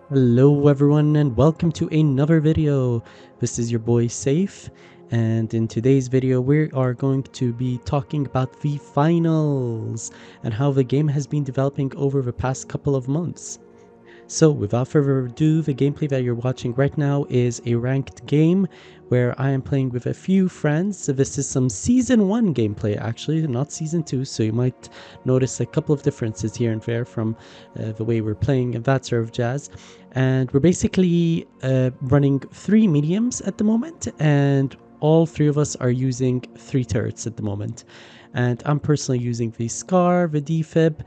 Hello everyone and welcome to another video. This is your boy Saif, and in today's video we are going to be talking about the finals and how the game has been developing over the past couple of months. So without further ado, the gameplay that you're watching right now is a ranked game where I am playing with a few friends. So this is some season 1 gameplay actually, not season 2, so you might notice a couple of differences here and there from the way we're playing and that sort of jazz. And we're basically running 3 mediums at the moment, and all 3 of us are using 3 turrets at the moment. And I'm personally using the Scar, the defib,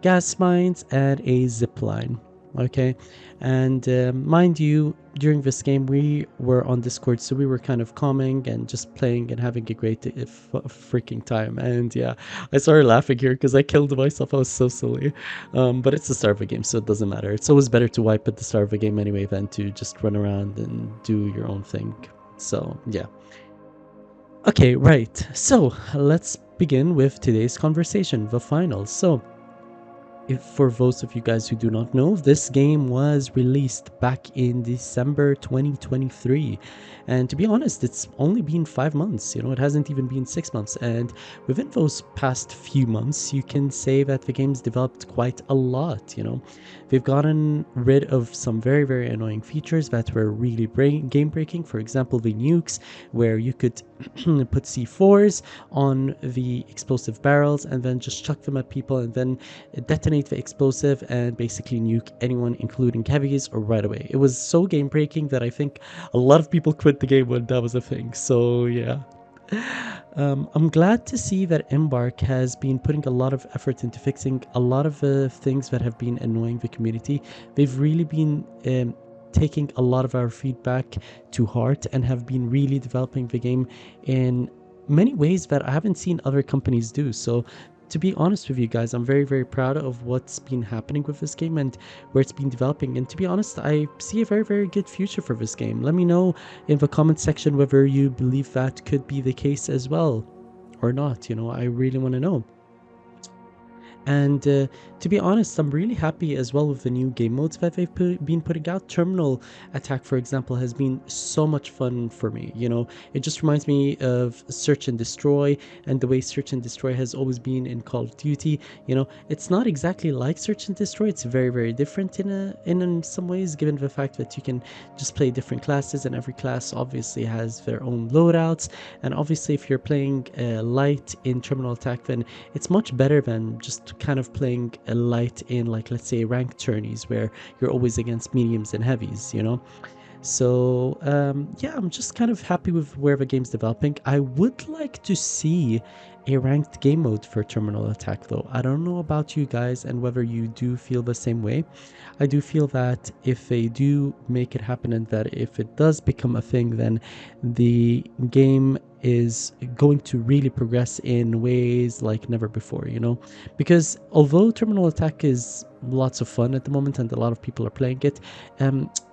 gas mines, and a zipline. Okay, and mind you, during this game we were on Discord, so we were kind of calming and just playing and having a great freaking time. And yeah, I started laughing here because I killed myself. I was so silly, but it's the start of a game, so it doesn't matter. It's always better to wipe at the start of a game anyway than to just run around and do your own thing. So yeah. Okay, right, so let's begin with today's conversation, the finals. So if for those of you guys who do not know, this game was released back in December 2023. And to be honest, it's only been 5 months, it hasn't even been 6 months. And within those past few months, you can say that the game's developed quite a lot. They've gotten rid of some very, very annoying features that were really game breaking. For example, the nukes, where you could put C4s on the explosive barrels and then just chuck them at people and then detonate the explosive and basically nuke anyone, including heavies, or right away. It was so game breaking that I think a lot of people quit the game when that was a thing. So yeah. I'm glad to see that Embark has been putting a lot of effort into fixing a lot of the things that have been annoying the community. They've really been taking a lot of our feedback to heart and have been really developing the game in many ways that I haven't seen other companies do. So to be honest with you guys, I'm very, very proud of what's been happening with this game and where it's been developing. And to be honest, I see a very, very good future for this game. Let me know in the comment section whether you believe that could be the case as well or not. I really want to know. And to be honest, I'm really happy as well with the new game modes that they've been putting out. Terminal Attack, for example, has been so much fun for me. It just reminds me of Search and Destroy and the way Search and Destroy has always been in Call of Duty. It's not exactly like Search and Destroy. It's very, very different in some ways, given the fact that you can just play different classes, and every class obviously has their own loadouts. And obviously, if you're playing light in Terminal Attack, then it's much better than just kind of playing a light in, like, let's say ranked tourneys where you're always against mediums and heavies. So yeah, I'm just kind of happy with where the game's developing. I would like to see a ranked game mode for Terminal Attack, though. I don't know about you guys and whether you do feel the same way. I do feel that if they do make it happen and that if it does become a thing, then the game is going to really progress in ways like never before, because although Terminal Attack is lots of fun at the moment and a lot of people are playing it,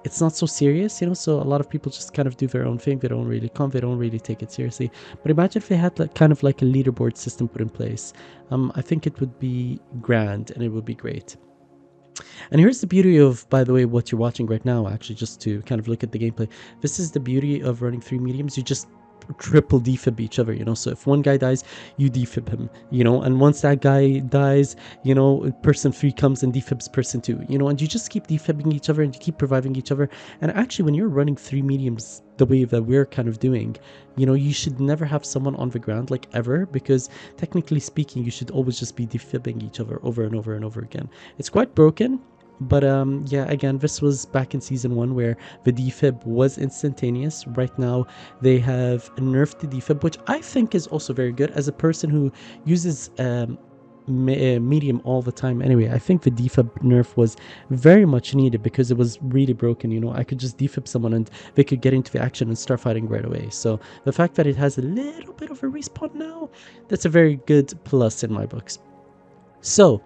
it's not so serious, so a lot of people just kind of do their own thing. They don't really they don't really take it seriously. But imagine if they had kind of like a leaderboard system put in place. I think it would be grand and it would be great. And here's the beauty of, by the way, what you're watching right now, actually, just to kind of look at the gameplay. This is the beauty of running 3 mediums. You just triple defib each other, so if one guy dies, you defib him, and once that guy dies, person 3 comes and defibs person 2, and you just keep defibbing each other and you keep reviving each other. And actually, when you're running 3 mediums the way that we're kind of doing, you should never have someone on the ground, like, ever, because technically speaking, you should always just be defibbing each other over and over and over again. It's quite broken. But yeah, again, this was back in season 1 where the defib was instantaneous. Right now, they have nerfed the defib, which I think is also very good. As a person who uses medium all the time anyway, I think the defib nerf was very much needed because it was really broken. I could just defib someone and they could get into the action and start fighting right away. So the fact that it has a little bit of a respawn now, that's a very good plus in my books. So,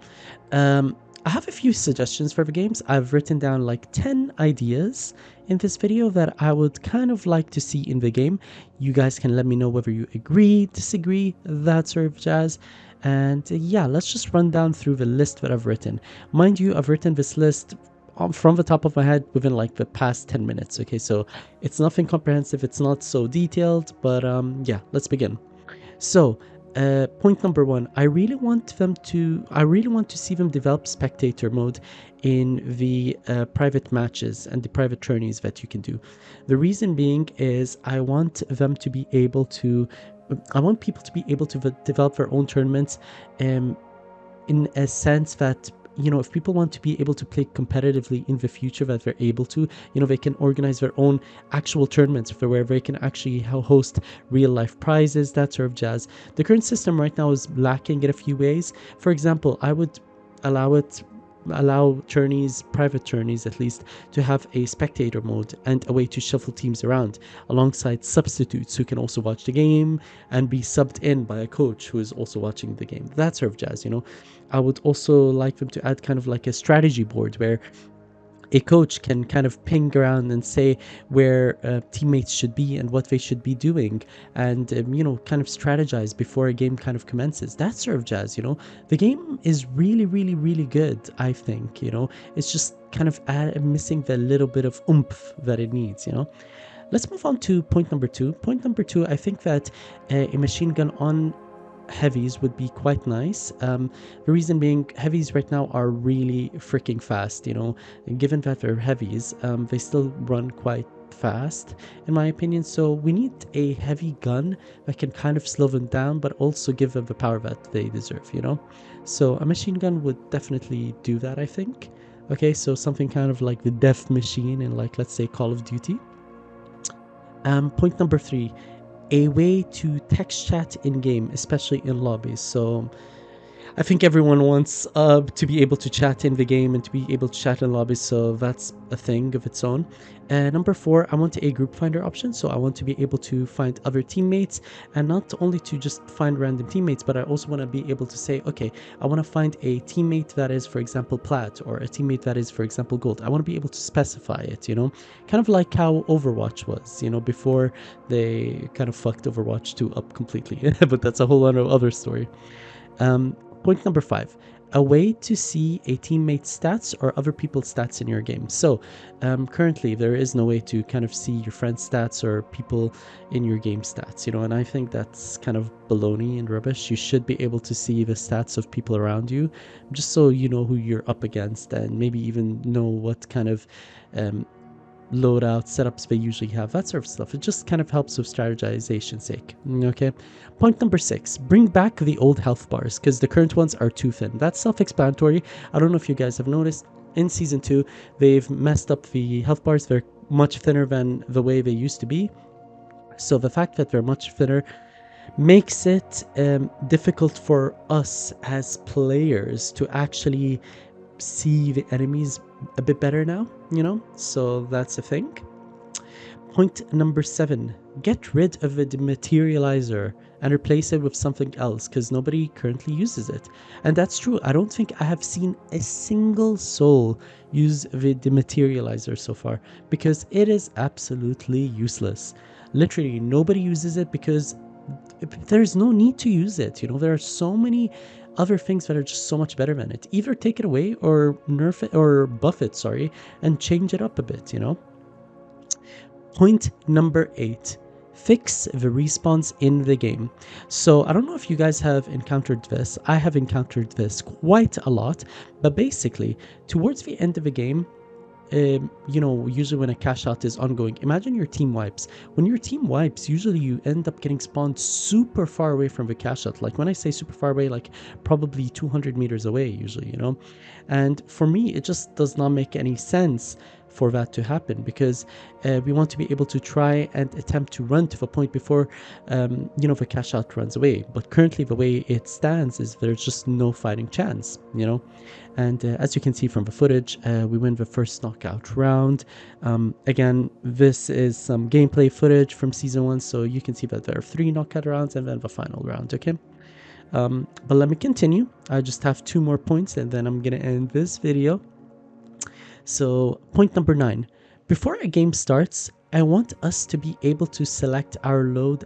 I have a few suggestions for the games. I've written down like 10 ideas in this video that I would kind of like to see in the game. You guys can let me know whether you agree, disagree, that sort of jazz. And yeah, let's just run down through the list that I've written. Mind you, I've written this list from the top of my head within like the past 10 minutes. Okay, so it's nothing comprehensive, it's not so detailed, but yeah, let's begin. So, point number one, I really want to see them develop spectator mode in the private matches and the private tourneys that you can do. The reason being is I want people to be able to develop their own tournaments, um, in a sense that, if people want to be able to play competitively in the future, that they're able to, they can organize their own actual tournaments where they can actually host real life prizes, that sort of jazz. The current system right now is lacking in a few ways. For example, I would allow it allow tourneys, private tourneys at least, to have a spectator mode and a way to shuffle teams around alongside substitutes who can also watch the game and be subbed in by a coach who is also watching the game. That sort of jazz. I would also like them to add kind of like a strategy board where a coach can kind of ping around and say where teammates should be and what they should be doing, and kind of strategize before a game kind of commences. That sort of jazz. The game is really, really, really good, I think. It's just kind of missing the little bit of oomph that it needs. Let's move on to point number two. Point number two, I think that a machine gun on heavies would be quite nice. The reason being, heavies right now are really freaking fast. And given that they're heavies, they still run quite fast, in my opinion. So we need a heavy gun that can kind of slow them down, but also give them the power that they deserve. So a machine gun would definitely do that, I think. Okay, so something kind of like the death machine in, like, let's say, Call of Duty. Point number three, a way to text chat in game, especially in lobbies. So I think everyone wants to be able to chat in the game and to be able to chat in lobbies, so that's a thing of its own. Number four, I want a group finder option, so I want to be able to find other teammates, and not only to just find random teammates, but I also want to be able to say, okay, I want to find a teammate that is, for example, plat, or a teammate that is, for example, gold. I want to be able to specify it. Kind of like how Overwatch was, before they kind of fucked Overwatch 2 up completely. But that's a whole other story. Point number five, a way to see a teammate's stats or other people's stats in your game. So currently there is no way to kind of see your friend's stats or people in your game stats, and I think that's kind of baloney and rubbish. You should be able to see the stats of people around you, just so you know who you're up against, and maybe even know what kind of loadout setups they usually have, that sort of stuff. It just kind of helps with strategization's sake. Okay. Point number six, bring back the old health bars, because the current ones are too thin. That's self-explanatory. I don't know if you guys have noticed, in season 2 they've messed up the health bars. They're much thinner than the way they used to be, so the fact that they're much thinner makes it difficult for us as players to actually see the enemies a bit better now, so that's a thing. Point number 7, get rid of the dematerializer and replace it with something else, because nobody currently uses it. And that's true. I don't think I have seen a single soul use the dematerializer so far, because it is absolutely useless. Literally nobody uses it because there's no need to use it. There are so many other things that are just so much better than it. Either take it away or nerf it, or buff it, sorry, and change it up a bit. Point number 8, fix the respawns in the game. So I don't know if you guys have encountered this. I have encountered this quite a lot, but basically towards the end of the game, usually when a cash out is ongoing, imagine your team wipes. When your team wipes, usually you end up getting spawned super far away from the cash out. Like when I say super far away, like probably 200 meters away usually, and for me it just does not make any sense for that to happen, because we want to be able to try and attempt to run to the point before the cash out runs away. But currently the way it stands is there's just no fighting chance, and as you can see from the footage, we win the first knockout round. Again, this is some gameplay footage from season 1, so you can see that there are 3 knockout rounds and then the final round. Okay, but let me continue. I just have 2 more points and then I'm gonna end this video. So point number 9, before a game starts, I want us to be able to select our load,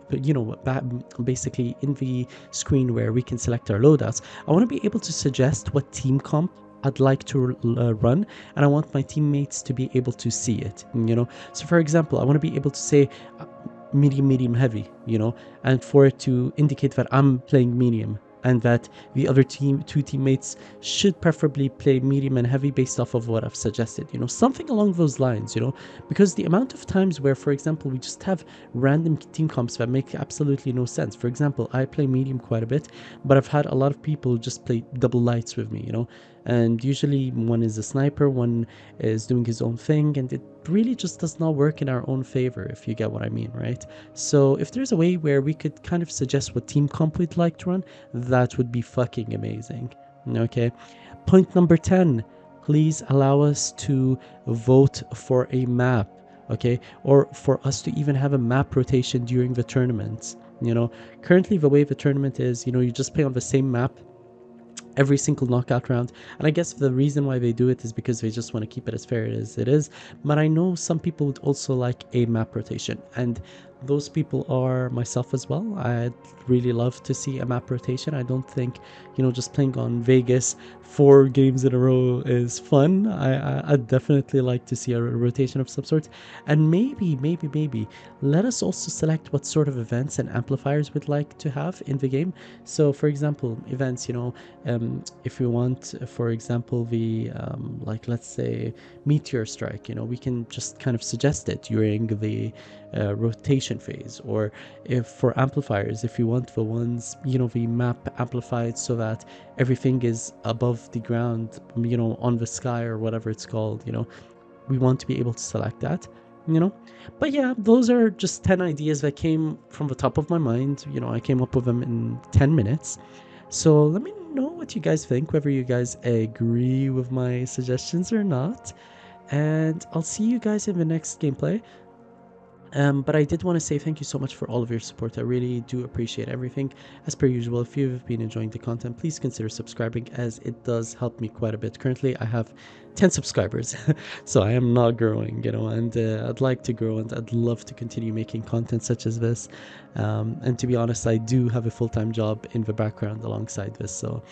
basically in the screen where we can select our loadouts. I want to be able to suggest what team comp I'd like to run, and I want my teammates to be able to see it, you know. So for example, I want to be able to say medium, medium, heavy, you know, and for it to indicate that I'm playing medium and that the other two teammates should preferably play medium and heavy based off of what I've suggested, you know, something along those lines, you know, because the amount of times where, for example, we just have random team comps that make absolutely no sense. For example, I play medium quite a bit, but I've had a lot of people just play double lights with me, you know, and usually one is a sniper, one is doing his own thing, and it really just does not work in our own favor, if you get what I mean, right? So if there's a way where we could kind of suggest what team comp we'd like to run, that would be fucking amazing. Okay. Point number 10, please allow us to vote for a map, okay? Or for us to even have a map rotation during the tournaments. You know, currently the way the tournament is, you know, you just play on the same map every single knockout round. And I guess the reason why they do it is because they just want to keep it as fair as it is. But I know some people would also like a map rotation, and those people are myself as well. I'd really love to see a map rotation. I don't think, you know, just playing on Vegas 4 games in a row is fun. I'd definitely like to see a rotation of some sort. And maybe let us also select what sort of events and amplifiers we'd like to have in the game. So for example, events, you know, if we want, for example, the like, let's say, meteor strike, you know, we can just kind of suggest it during the rotation phase. Or if for amplifiers, if you want the ones, you know, the map amplified so that everything is above the ground, you know, on the sky or whatever it's called, you know, we want to be able to select that, you know. But yeah, those are just 10 ideas that came from the top of my mind. You know, I came up with them in 10 minutes. So let me know what you guys think, whether you guys agree with my suggestions or not. And I'll see you guys in the next gameplay. But I did want to say thank you so much for all of your support. I really do appreciate everything. As per usual, if you've been enjoying the content, please consider subscribing, as it does help me quite a bit. Currently, I have 10 subscribers, so I am not growing, you know, and I'd like to grow, and I'd love to continue making content such as this. And to be honest, I do have a full-time job in the background alongside this, so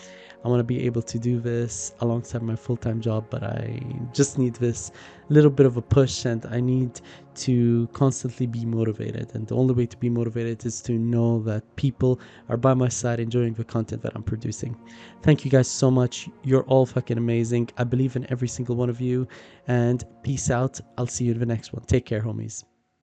I want to be able to do this alongside my full-time job, but I just need this little bit of a push, and I need to constantly be motivated. And the only way to be motivated is to know that people are by my side enjoying the content that I'm producing. Thank you guys so much. You're all fucking amazing. I believe in every single one of you, and peace out. I'll see you in the next one. Take care, homies.